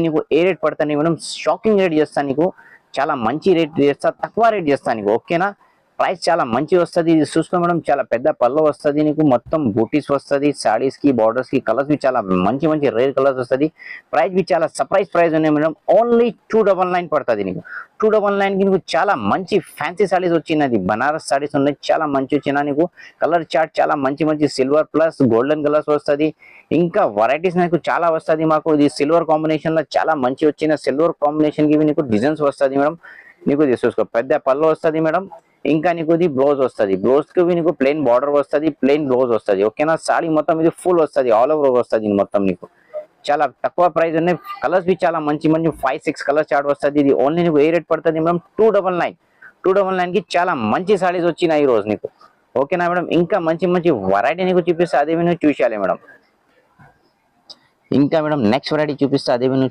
నీకు ఏ రేట్ పడతాను madam, shocking rate చేస్తాను నీకు, చాలా మంచి రేట్ చేస్తా, తక్కువ రేట్ చేస్తాను నీకు, ఓకేనా. ప్రైస్ చాలా మంచి వస్తుంది. ఇది చూసుకో మేడం, చాలా పెద్ద పళ్ళు వస్తుంది నీకు, మొత్తం బూటీస్ వస్తుంది, సాడీస్ కి బార్డర్స్ కి కలర్స్ బి చాలా మంచి మంచి రేర్ కలర్స్ వస్తుంది. ప్రైస్ బి చాలా సర్ప్రైజ్ ప్రైస్ ఉన్నాయి మేడం, ఓన్లీ 299 పడుతుంది నీకు. 299 కి నీకు చాలా మంచి ఫ్యాన్సీ సాడీస్ వచ్చినది, బనారస్ సాడీస్ ఉన్నాయి, చాలా మంచి వచ్చిన నీకు. కలర్ చార్ట్ చాలా మంచి మంచి సిల్వర్ ప్లస్ గోల్డెన్ కలర్స్ వస్తుంది. ఇంకా వెరైటీస్ నాకు చాలా వస్తుంది. మాకు ఇది సిల్వర్ కాంబినేషన్ లో చాలా మంచి వచ్చిన సిల్వర్ కాంబినేషన్ కి నీకు డిజైన్స్ వస్తుంది మేడం. నీకు ఇది చూసుకో, పెద్ద పళ్ళు వస్తుంది మేడం. ఇంకా నీకు ఇది బ్లౌజ్ వస్తుంది, బ్లౌజ్ కి నీకు ప్లెయిన్ బార్డర్ వస్తుంది, ప్లెయిన్ బ్లౌజ్ వస్తుంది, ఓకేనా. సాడీ మొత్తం ఇది ఫుల్ వస్తుంది, ఆల్ ఓవర్ వస్తుంది మొత్తం నీకు. చాలా తక్కువ ప్రైస్ ఉన్నాయి. కలర్స్ బి చాలా మంచి మంచి 5-6 కలర్స్ చార్ట్ వస్తుంది. ఇది ఓన్లీ నీకు ఏ రేట్ పడుతుంది మేడం, 299 కి చాలా మంచి సాడీస్ వచ్చినాయి ఈ రోజు నీకు, ఓకేనా మేడం. ఇంకా మంచి మంచి వెరైటీ నీకు చూపిస్తే అదే మీరు చూసేయాలి మేడం. ఇంకా మేడం నెక్స్ట్ వెరైటీ చూపిస్తే అదే మీరు